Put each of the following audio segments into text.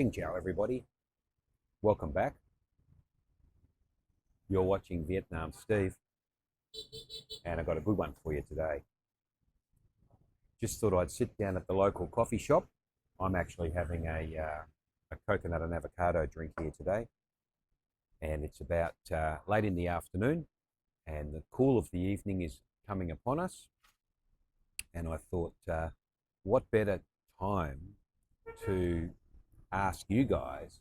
Xin chào everybody, welcome back. You're watching Vietnam Steve, and I got a good one for you today. Just thought I'd sit down at the local coffee shop. I'm actually having a coconut and avocado drink here today, and it's about late in the afternoon, and the cool of the evening is coming upon us. And I thought, what better time to ask you guys,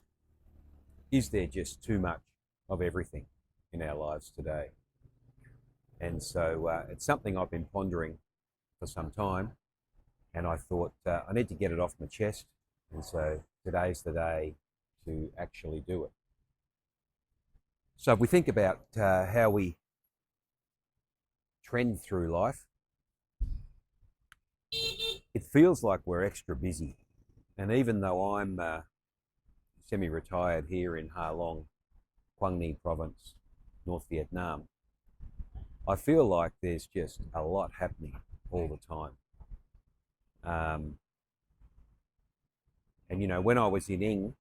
is there just too much of everything in our lives today? And so it's something I've been pondering for some time, and I thought I need to get it off my chest, and so today's the day to actually do it. So if we think about how we trend through life, it feels like we're extra busy. And even though I'm semi-retired here in Ha Long, Quang Ninh province, North Vietnam, I feel like there's just a lot happening all the time. And you know, when I was in Ing,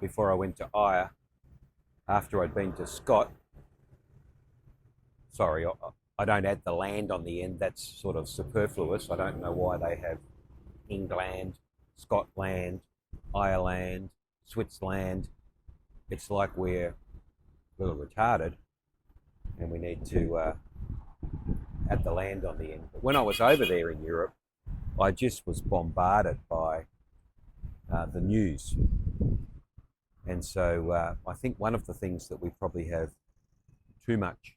before I went to Aya, after I'd been to Scott, sorry, I don't add the land on the end, that's sort of superfluous. I don't know why they have England, Scotland, Ireland, Switzerland. It's like we're a little retarded and we need to add the land on the end. But when I was over there in Europe, I just was bombarded by the news. And so I think one of the things that we probably have too much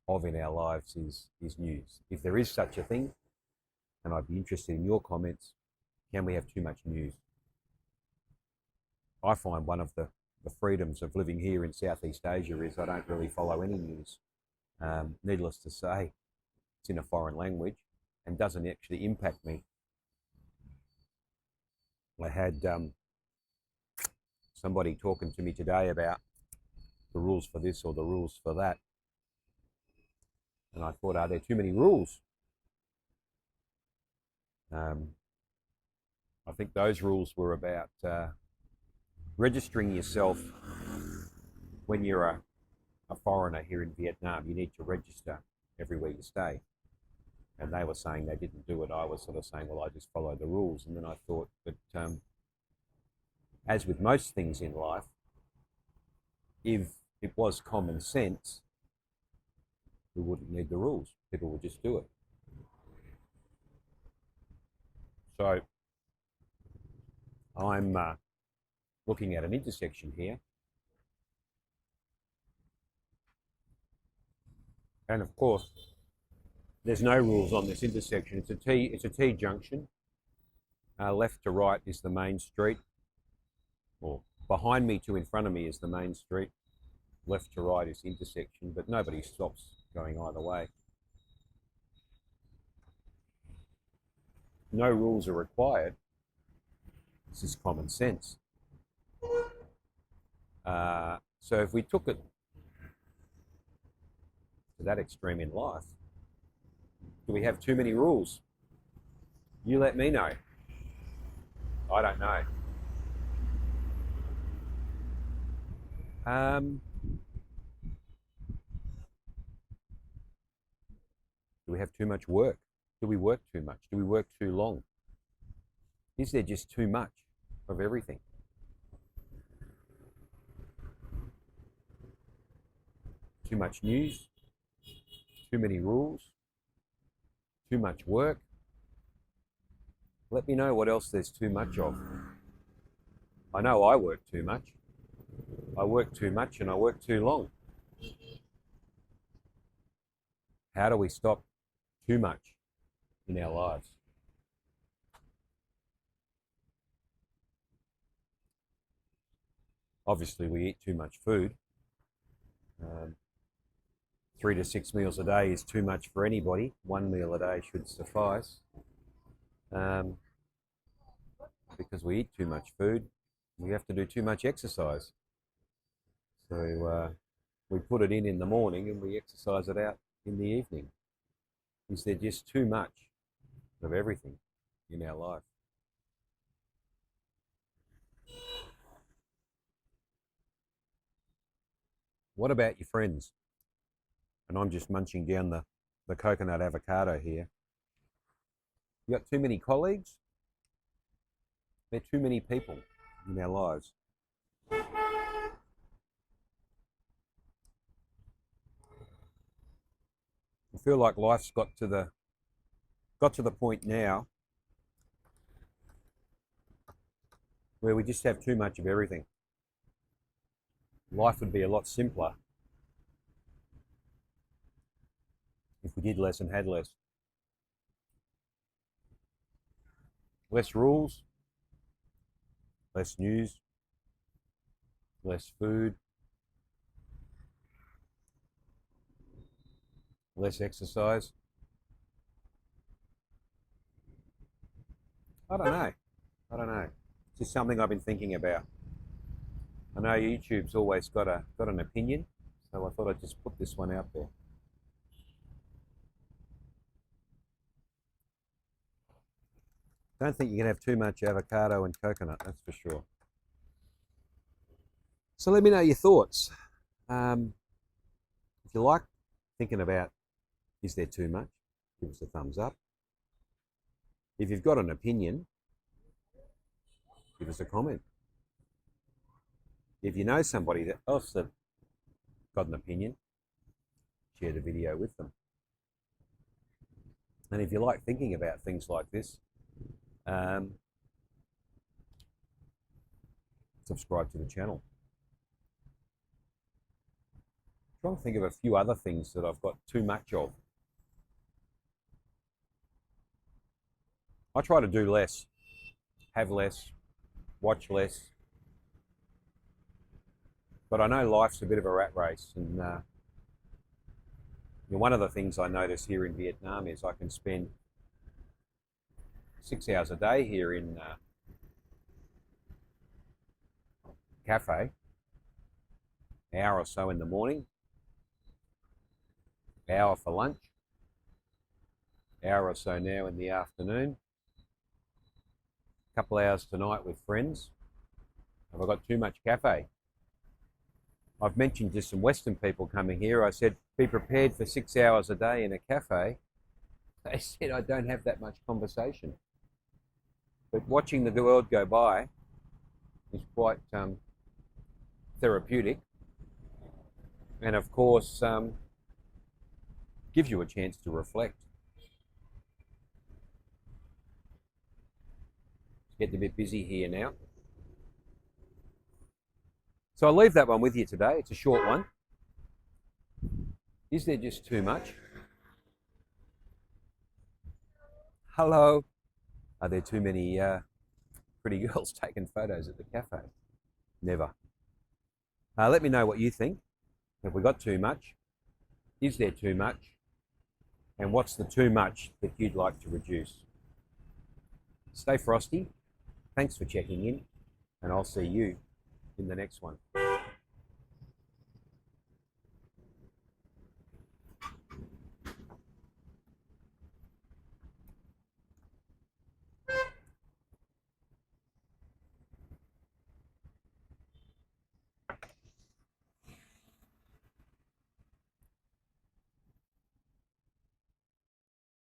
of in our lives is news. If there is such a thing, and I'd be interested in your comments, can we have too much news? I find one of the freedoms of living here in Southeast Asia is I don't really follow any news. Needless to say, it's in a foreign language and doesn't actually impact me. I had somebody talking to me today about the rules for this or the rules for that. And I thought, are there too many rules? I think those rules were about registering yourself when you're a foreigner here in Vietnam. You need to register everywhere you stay. And they were saying they didn't do it. I was sort of saying, well, I just follow the rules. And then I thought that, as with most things in life, if it was common sense, we wouldn't need the rules. People would just do it. So I'm looking at an intersection here. And of course, there's no rules on this intersection. It's a T junction. Left to right is the main street, or behind me to in front of me is the main street. Left to right is the intersection, but nobody stops going either way. No rules are required. This is common sense. So if we took it to that extreme in life, do we have too many rules? You let me know. I don't know. Do we have too much work? Do we work too much? Do we work too long? Is there just too much of everything? Too much news? Too many rules? Too much work? Let me know what else there's too much of. I know I work too much. I work too much and I work too long. How do we stop too much in our lives? Obviously, we eat too much food. 3 to 6 meals a day is too much for anybody. 1 meal a day should suffice. Because we eat too much food, we have to do too much exercise. So we put it in the morning and we exercise it out in the evening. Is there just too much of everything in our life? What about your friends? And I'm just munching down the coconut avocado here. You got too many colleagues? There are too many people in our lives. I feel like life's got to the point now where we just have too much of everything. Life would be a lot simpler if we did less and had less. Less rules, less news, less food, less exercise. I don't know. It's just something I've been thinking about. I know YouTube's always got an opinion, so I thought I'd just put this one out there. Don't think you can have too much avocado and coconut, that's for sure. So let me know your thoughts. If you like thinking about, is there too much? Give us a thumbs up. If you've got an opinion, give us a comment. If you know somebody else that got an opinion, share the video with them. And if you like thinking about things like this, subscribe to the channel. I'm trying to think of a few other things that I've got too much of. I try to do less, have less, watch less. But I know life's a bit of a rat race, and one of the things I notice here in Vietnam is I can spend 6 hours a day here in cafe, an hour or so in the morning, hour for lunch, hour or so now in the afternoon, a couple hours tonight with friends. Have I got too much cafe? I've mentioned to some Western people coming here, I said, be prepared for 6 hours a day in a cafe. They said, I don't have that much conversation. But watching the world go by is quite therapeutic. And of course, gives you a chance to reflect. It's getting a bit busy here now. So I'll leave that one with you today. It's a short one. Is there just too much? Hello. Are there too many pretty girls taking photos at the cafe? Never. Let me know what you think. Have we got too much? Is there too much? And what's the too much that you'd like to reduce? Stay frosty. Thanks for checking in, and I'll see you in the next one.